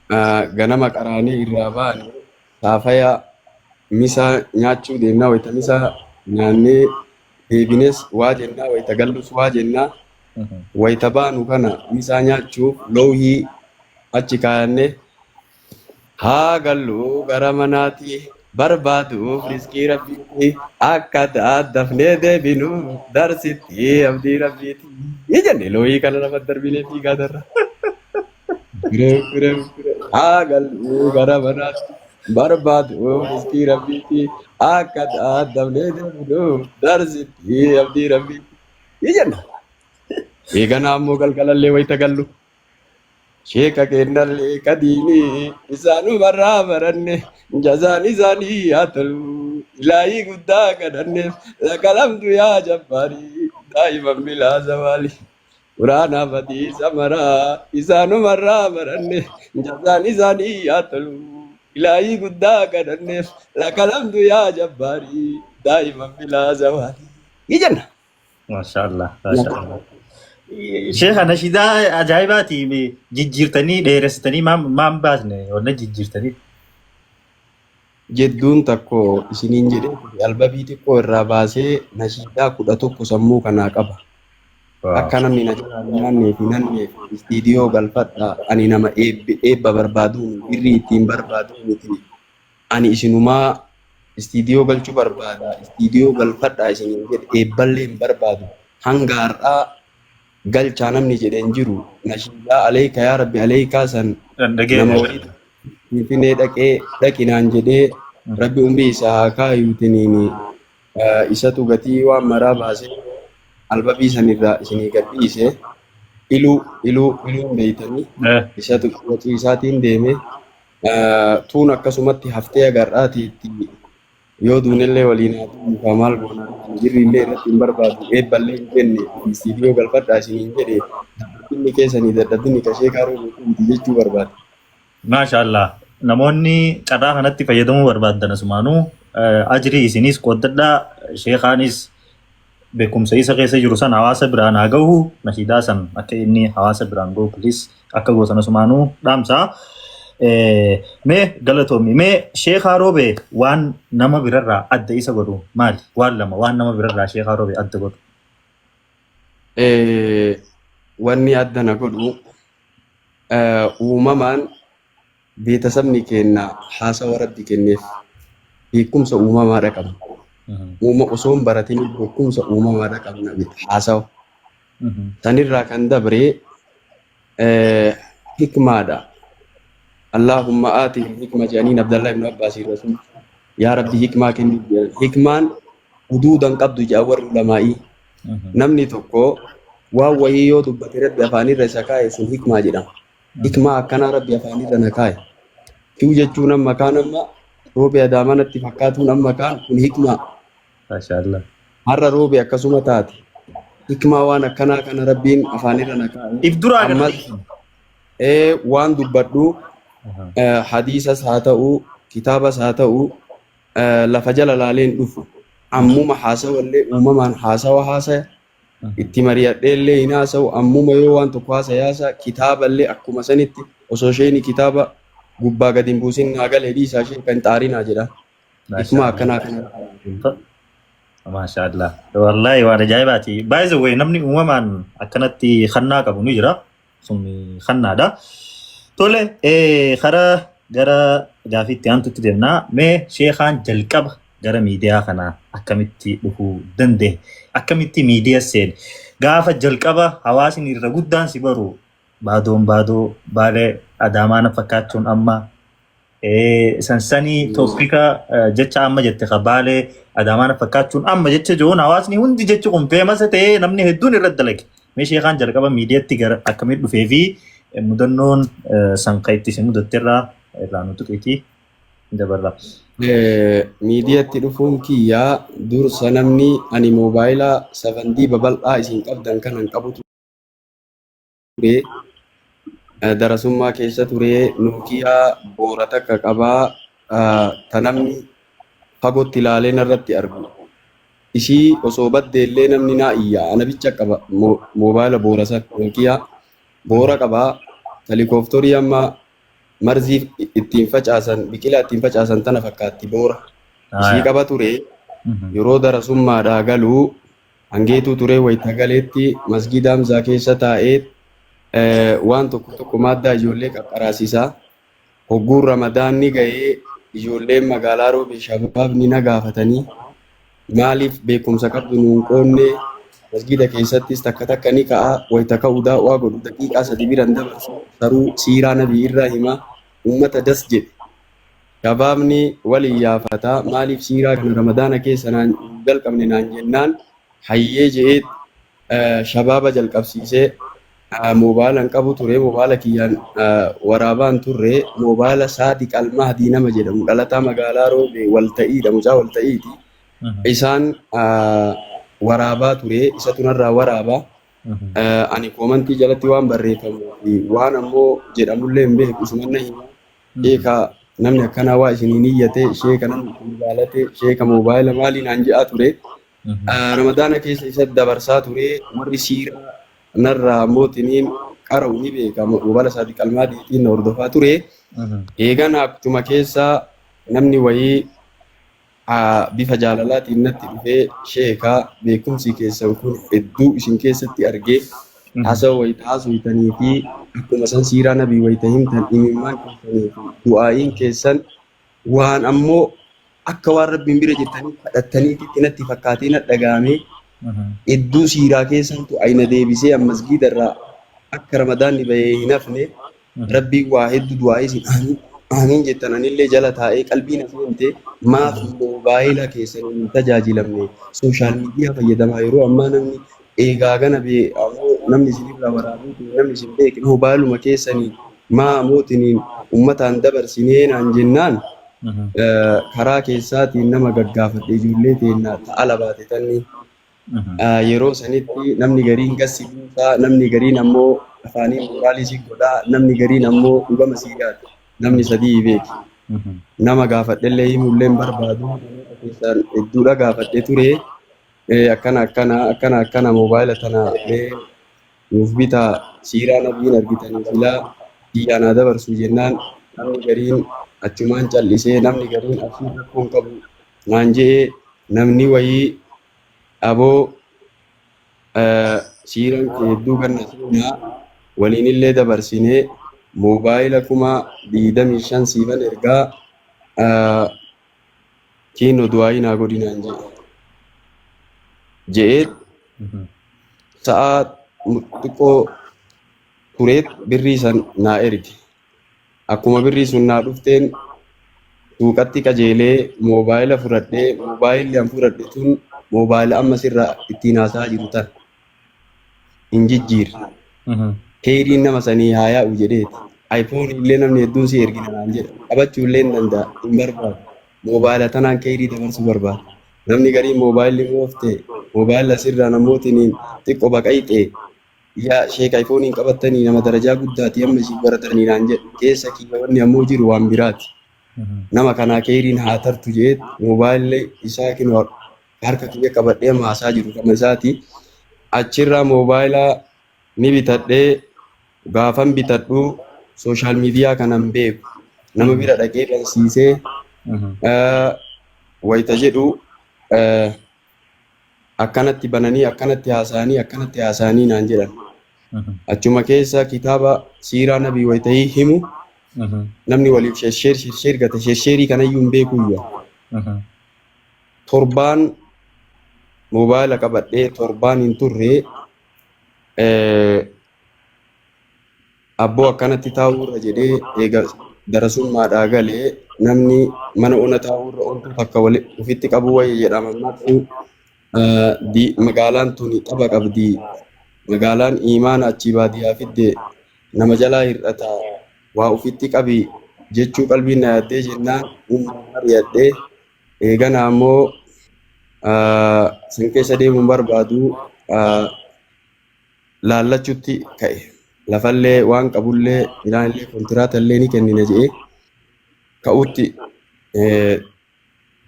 ganama qaraanii irraa ba'an saafaya misaa nyaachuu deemnaa wayita misaa nyaannee deebines waa jennaa wayita gallus waa jennaa wayita baanu kana misaa nyaachuuf loohii achi kaayannee haa gallu gara manaatii barbaaduuf riskii rabbiitti akka dafnee deebinu darsitti abdii rabbiiti. Ni jenne loohii kana lafa darbinee fiigaa darra. Haa gallu gara manaatti barbaaduuf riskii rabbiitti akka dafnee deebinu darsitti abdii rabbiiti. Ni jenna. Eeganaa ammoo galgalallee wayita gallu. Sheeka kennallee kadiini isaanumarraa baranne jazaan isaanii haa ta'u ilaahii guddaa kadhanneef lakalamtu yaa jabbaarii daa'iman bilaa zawaalii waraanaa badiisa maraa isaanumarraa baranne jazaan isaanii haa ta'u ilaahii guddaa kadhanneef lakalamtu yaa jabbaarii daa'iman bilaa zawaalii. Ni jenna. Maashaallah. Sheekha nashidaa ajaa'ibaati jijjiirtanii dheeressitanii maan baasne wanna jijjiirtanii. Jedduun takko isiniin jedhee albabii xiqqoo irraa baasee nashidaa 11 sammuu kanaa qaba. Akka namni na naannee fi istiidiyoo galfadha ani nama eebba barbaaduun birrii ittiin barbaadu miti. Ani isinumaa istiidiyoo galchuu barbaada istiidiyoo galfadha isiniin jedhe eebballee hin barbaadu hanga har'aa galchaa namni jedheen jiru nashidaa aleeka yaa rabbi aleekaa san nama waliin finfinnee dhaqinaan jedhee rabbi umrii isaa haa kaayuutiniin isatu gatii waan maraa baasee albabii sanirraa isinii gadhiise iluu beeytanii isatu wacii isaatiin deeme tuun akkasumatti haftee agarraatiitti yoo duunellee waliin haa ta'u maal goona jirrillee irratti hin barbaadu eebballee hin jenne istiidiyoo galfadhaa isiniin jedhe dadhabinni keessanii dadhabinni kashee kaaroo miti jechuu barbaada. Maashaallah namoonni carraa kanatti fayyadamuu barbaadan asumaanuu ajrii isinis qooddadhaa sheekaanis beekumsa isa keessa jiru san hawaasa biraan haa gahu nashidaa san akka inni hawaasa biraan gahu kunis akka goosan asumaanuu dhaamsaa. Mee galatoomi mee sheekaa roobee waan nama birarraa adda isa godhu maali? Waan lama waan nama birarraa sheekaa roobee adda godhu. Wanni adda na godhu uumamaan beetasabni keenya haasawa rabbi kenneef beekumsa uumamaadha qabna. Osoo hin baratin beekumsa uumamaadha qabna haasawa. Sanirraa kan dabree hikmaadha. اللهم آتي الحكمة جانين عبد الله بن عباس الرسول يا ربي حكمة كني حكمان حدودا قبض جاور علمائي نمني توكو وهو يو تبترد بأفاني رسكاي سن حكمة جدا حكمة كان ربي أفاني رنكاي كيو جتشونا مكان ما روبي أدامنا اتفاقاتنا مكان كن حكمة ما شاء الله مرة روبي أكسومة تاتي حكمة وانا كان ربين أفاني رنكاي إفدرا وان دبتو حديثas haa ta'u kitaabas haa ta'u lafa jala laaleen dhufu ammuma haasawallee uumamaan haasaya itti mari'adheellee hin haasawu ammuma yoo waan tokko haasaya kitaaballee akkuma sanitti osoo isheen kitaaba gubbaa gadi hin buusin naagalee dhiisaa isheen kan xaarinaa jedha hikma akkanaa kana. Maashaallah wallahi waan ajaa'ibaati. By the way namni uumamaan akkanatti khannaa qabu ni jira sun khannaadha. Tole karaa gara gaafiitti aantutti deemnaa mee sheekaan jalqaba gara miidiyaa kanaa akkamitti dhufuu danda'e akkamitti miidiyaa seene gaafa jalqaba hawaasni irra guddaan si baru baadoo baalee adaamaa fakkaachuun amma sansanii toopika jecha amma jette baalee adaamaa fakkaachuun amma jecha jiruun hawaasni hundi jechi kun feemasa ta'ee namni hedduun irra dalage mee sheekaan jalqaba miidiyaatti gara akkamitti dhufee fi mudannoon sanqa itti si mudatteerraa irraa nuti qiitii dabarra. Miidiyaatti dhufuun kiyyaa dursa namni ani moobaayilaa 7D babal'aa isin qabdan kanan qabutu ture darasummaa keessa ture Nookiyaa boora takka qabaa ta namni fagootti ilaalee narratti argu. Ishii osoo baddeellee namni naa iyyaa ana bicha qaba moobaayila boora san Nookiyaa boora qabaa helikoophitarii amma marzii ittiin facaasan biqilaa ittiin facaasan tana fakkaatti boora ishii qaba ture yeroo darasummaadhaa galuu hangeetuu ture wayita galeetti masgida Hamzaa keessa taa'ee waan tokko madda ijoollee qaqqaraasisaa hogguun ramadaanni ga'ee ijoolleen magaalaa Roobee shabaabni na gaafatanii maaliif beekumsa qabdu nuun qoonne masgida keessattis takka ni ka'a wayita ka'uu daa'uwaa godhu daqiiqaa 3 biran dabarsu saruu siiraa nabii irraa himaa ummata das jedhe shabaabni waliin yaafataa maaliif siiraa kana ramadaana keessa naan jalqabne naan jennaan hayyee jedhee shabaaba jalqabsiisee moobaala hin qabu ture moobaala kiyyaan waraabaan turre moobaala Saadiq Almahdi nama jedhamu dhalataa magaalaa Roobee walta'iidha mucaa walta'iiti isaan waraabaa ture isa tunarraa waraabaa ani koomantii jalatti waan barreeffamu fi waan ammoo jedhamullee hin beeku isumanna hima sheeka namni akkanaa waa isinii niyyate sheeka namni ilaalate sheeka moobaayila maaliin aan je'aa ture ramadaana keessa isa dabarsaa ture warri siiraa narraa mootiniin qara'u ni beeka moobaala Saadiq Almahdiitiin na hordofaa ture eegana akkuma keessaa namni wayii bifa jaalalaatiin natti dhufee sheekaa beekumsi keessan kun hedduu isin keessatti argee haasawaa wayita haasawitanii fi akkuma san siiraa nabii wayita himtan imimmaan keessanii fi du'aa'iin keessan waan ammoo akka waan rabbiin bira jirtanii kadhattaniitti natti fakkaatee na dhagaamee hedduu siiraa keessantu ayna deebisee masgida irraa akka ramadaanni bahee hin hafne rabbiin waa hedduu du'aa'ii isin amiin jettan anillee jala taa'ee qalbiin afuumte maaf moobaayila keessan hin tajaajilamne sooshaal miidiyaa fayyadamaa yeroo ammaa namni eegaa gana ammoo namni isinirraa waraabuu namni isin beekin mobaayiluma keessanii maa mootiniin ummataan dabarsinee naan jennaan karaa keessaatiin nama gaggaafadhe ijoollee teennaa ta'a labaate tanni yeroo sanitti namni gariin gassi duukaa namni gariin ammoo afaanii mooraalii si godhaa namni gariin ammoo dhugama siigaati namni sadii beeki nama gaafadhellee himullee barbaadu keessaan hedduudha gaafadhe ture akkana moobaayila tana nuuf bitaa siiraa nabiin argitanii filaa xiyyaanaa dabarsu jennaan namni gariin achumaan callisee namni gariin asii rakkoon qabu naan je'ee namni wayii aboo siiran kee hedduu ganna siinaa waliin illee dabarsinee moobaayila 25,000 siifan ergaa kiinoo du'aayii naa godhinaan je'ee sa'a xiqqoo tureet birrii san naa erge akkuma birrii sun naa dhufteen suuqatti qajeelee moobaayila fudhadhee moobaayilli an fudhadhe tun moobaayila amma sirra ittiin haasaa jiru tan hin jijjiirre keeriin nama sanii haa yaa'u jedheeti iPhone illee namni hedduun si ergina naan jedha qabachuu illee hin danda'a hin barbaadu moobaayila tanaan keerii dabarsuu barbaada namni garii moobaayilli moofte moobaayila sirraa namootiin xiqqoo baqayxee yaa sheek iPhone qabatanii nama darajaa guddaati amma isin baratanii naan jedha keessa kiyyawanni ammoo jiru waan biraati nama kanaa keeriin haa tartu jedheet moobaayilli isaa kinoo harka kiyya qabadhee haasaa jiru kama isaati achirraa moobaayila ni bitadhee gaafan bitadhu sooshaal miidiyaa kanan beeku nama bira dhaqee dhansiisee wayita jedhu akkanatti bananii akkanatti haasa'anii naan jedhan achuma keessa kitaaba siiraa nabii wayita himu namni waliif shersheer gata shersheerii kanayyuu hin beekuyya torbaan moobaayila qabadhee torbaan hin turre abboo akkanatti taa'uurra jedhee eega darasummaadhaa galee namni mana ona taa'uurra ontu takka ofitti qabu wayya jedhama marfu magaalaan tun xaba qabdi magaalaan imaana achi baadiyyaa fidde nama jalaa hir'ata waa ofitti qabi jechuu qalbiin na yaaddee jennaan mari'adhee eegana ammoo san keessa deemuun barbaadu laallachuutti ka'e lafallee waan qabullee midhaanillee kontiraata ni kennina jedhee ka'utti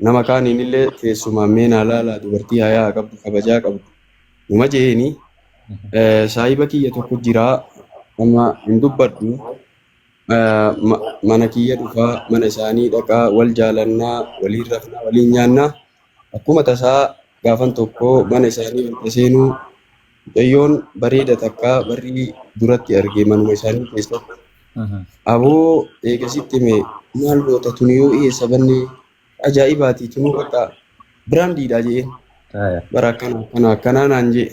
nama kaaniinillee keessumaa meenaa laalaa dubartii hayaa qabdu kabajaa qabdu numa jeeni saahiba kiyya tokko jiraa amma hin dubbadhu mana kiyya dhufaa, mana isaanii dhaqaa, wal jaalannaa, waliin rafnaa, waliin nyaannaa. Akkuma tasaa gaafan tokko mana isaanii wanta seenuu mucayyoon bareeda takka barrii duratti argee manuma isaanii keessatti. Aboo eegasitti hime maal goota tuni yoo eessa banne ajaa'ibaati tunuu bakka biraandiidha jeen. Bara akkanaa naan jee.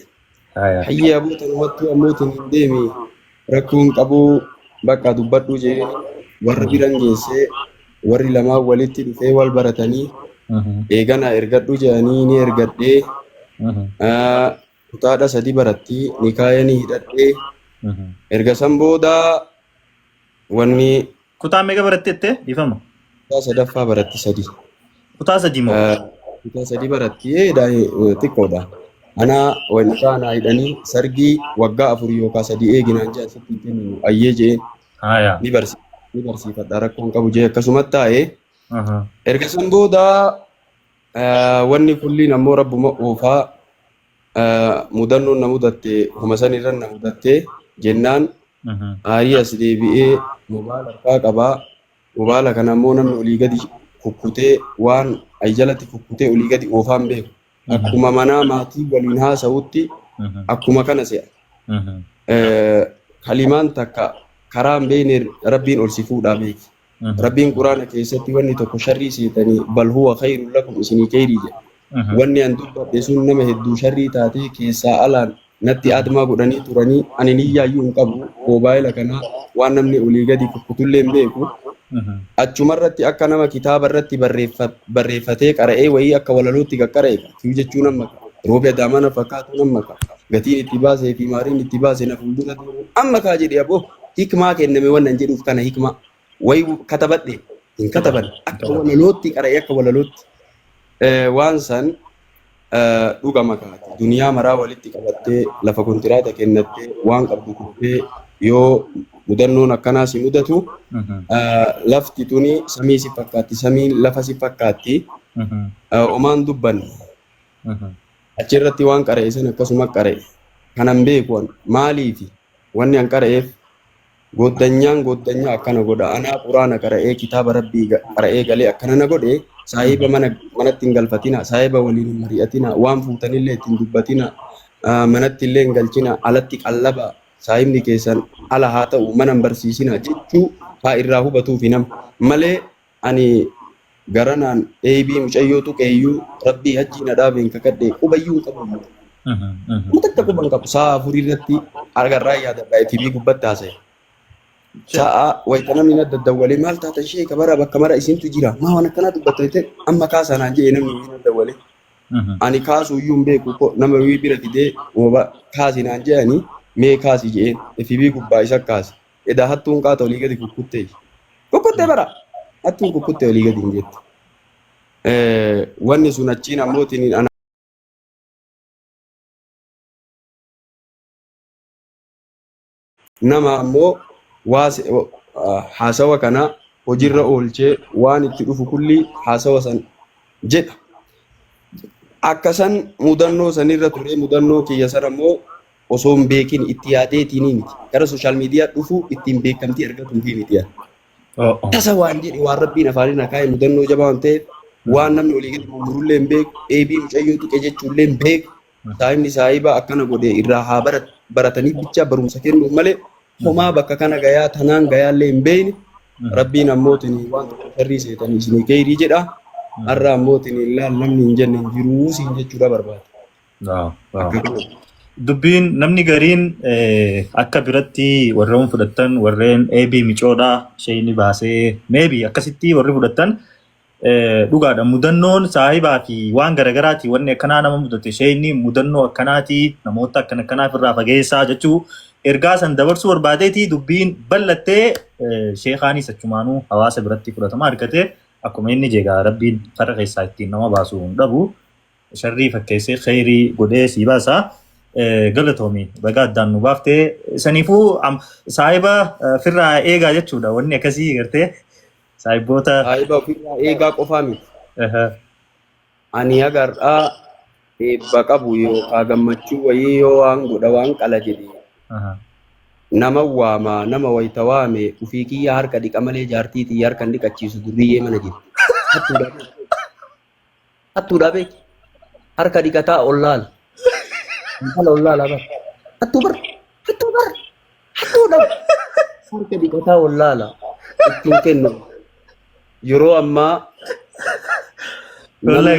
Hayyee aboo tanumattuu ammoo tun hin deemi rakkoon qabuu bakka dubbadhu jee warra biran geessee warri lamaan walitti dhufee wal baratanii eegana ergadhu jedhanii ni ergadhee kutaadha 3 baratti nikaayanii hidhadhee erga san booda wanni kutaa meeqa barattette ifama? kutaa 3ffaa baratti 3. Kutaa 3 moo? Kutaa 3 baratti xiqqoodha. Ana wanni kana hidhanii sargii waggaa 4 yookaan 3 eeginaan jaa sitti kennu ayyee jeen. Ni barsiifadha rakkoon qabu jee akkasumatti taa'ee. Erga san booda wanni kulliin ammoo rabbuma oofaa mudannoon na mudatte homa san irra na mudatte jennaan aarii as deebi'ee mobaala harkaa qabaa. Mobaala kana ammoo namni olii gadi kukkutee waan ay jalatti kukkutee olii gadi oofaan beeku. Akkuma manaa maatii waliin haasa'utti akkuma kana se'a. Kalimaan takka karaan beekne rabbiin ol si fuudhaa beeki. Rabbiin quraana keessatti wanni tokko sharrii seetanii bal huwa khayrun lakum isinii khayrii jedha. Wanni an dubbadhe sun nama hedduu sharrii taatee keessaa alaan natti admaa godhanii turanii ani niyyaayyuu hin qabu moobaayila kanaa waan namni olii gadi kukkutullee hin beeku. Achumarratti akka nama kitaaba irratti barreeffatee qara'ee wayii akka walalootti qaqqara'e kiyyu jechuun amma roobe daamana fakkaatu nama gatiin itti baasee fi maariin itti baasee na fuuldura amma kaa jedhee aboo hikmaa kenname wannan jedhuuf kana hikmaa wayii katabadhe hin kataban akka walalootti qara'ee akka walalootti waan san dhuga makaati duniyaa maraa walitti qabattee lafa kontiraata kennattee waan qabdu kubbee yoo mudannoon akkanaa si mudatu lafti tuni samii si fakkaatti samiin lafa si fakkaatti omaan dubbanne achirratti waan qara'e san akkasuma qara'e kanan beeku maaliifi wanni an qara'eef goddanyaa akkana godha anaa quraana qara'ee kitaaba rabbii qara'ee galee akkana na godhe saahiba manatti hin galfatina saahiba waliin hin mari'atina waan fuutanillee ittiin dubbatina manatti illee hin galchina alatti qallaba saahibni keessan ala haa ta'u mana hin barsiisina jechuu haa irraa hubatuufi nama malee ani garanaan eebii mucayyoo tuqeeyyuu rabbii hajjii na dhaabeen kakadhee qubayyuu hin qabu. Mutakka quban qabu sa'a 4 irratti argarraa yaadadha FB gubbatti haasa'e. Sa'a wayita namni na daddawwalee maal taatan ishee kabara bakka mara isintu jira maa waan akkanaa dubbatte amma kaasanaan jee namni na daddawwalee. Ani kaasuuyyuu hin beeku nama wii bira fidee kaasinaan je'anii mee kaasi jeen FB gubbaa isa kaasi edaa hattuun qaata olii gadi kukkuttee bara hattuun kukkuttee olii gadi hin jette wanni sun achiin ammootiin ana nama ammoo haasawa kana hojiirra oolchee waan itti dhufu kulli haasawa san jedha akkasan mudannoo sanirra ture mudannoo kiyya san ammoo osoo hin beekin itti yaadeetiin miti gara sooshaal miidiyaa dhufu ittiin beekamtii argatuuf miti tasa waan jedhe waan rabbiin afaaniin akaa'e mudannoo jabaa waan ta'eef waan namni olii gadi murullee hin beeku eebii mucayyoo tuqe jechuullee hin beeku saahibni saahiba akkana godhe irraa haa baratanii bicha barumsa kennuuf malee homaa bakka kana gayaa tanaan gayaallee hin beekne rabbiin ammootiin waan tokko sharrii seetanii isinii khayrii jedha har'a ammootiin illaan namni hin jenne hin jiruu siin jechuudha barbaada. Dubbiin namni gariin akka biratti warreen fudhatan warreen eebii micoodhaa ishee baasee meebii akkasitti warri fudhatan dhugaadha mudannoon saahibaa fi waan garagaraati wanni akkanaa nama mudate ishee mudannoo akkanaati namoota akkanaaf irraa fageessaa jechuu ergaa san dabarsuu barbaadeeti dubbiin bal'attee sheekaanis achumaanuu hawaasa biratti fudhatama argatee akkuma inni jeegaa rabbiin farra keessaa ittiin nama baasuu hin dhabu sharrii fakkeessee khayrii godhee sii baasaa. Galatoomi baga addaan nu baaftee saniifuu saahiba firraa eegaa jechuudha wanni akkasii gartee saahiboota saahiba firraa eegaa qofaa miti. Ani agarraa eebba qabu yookaan gammachuu wayii yoo waan godha waan qala jedhee nama waama nama wayita waame ufii kiyya harka dhiqa malee jaartii xiyya harka dhiqachiisu durriyyee mana jirti. Hattuudha beeki. Harka dhiqataa ollaal. Intala ollaal aba. Hattuu bar. Hattuu bar. Hattuudha. Harka dhiqataa ollaala. Ittiin kennu. Yeroo ammaa namni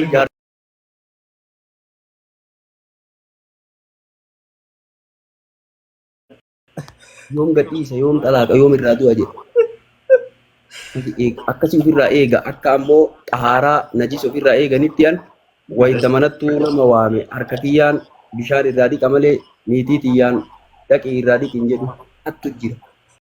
yoom gadhiisa yoom xalaaqa yoom irraa du'a jedha. Akkasii ofirraa eega akka ammoo xahaaraa najis ofirraa eeganitti an wayita manattuu nama waame harka kiyyaan bishaan irraa dhiqa malee niitii tiyyaan dhaqii irraa dhiqin jedhu hattu jira.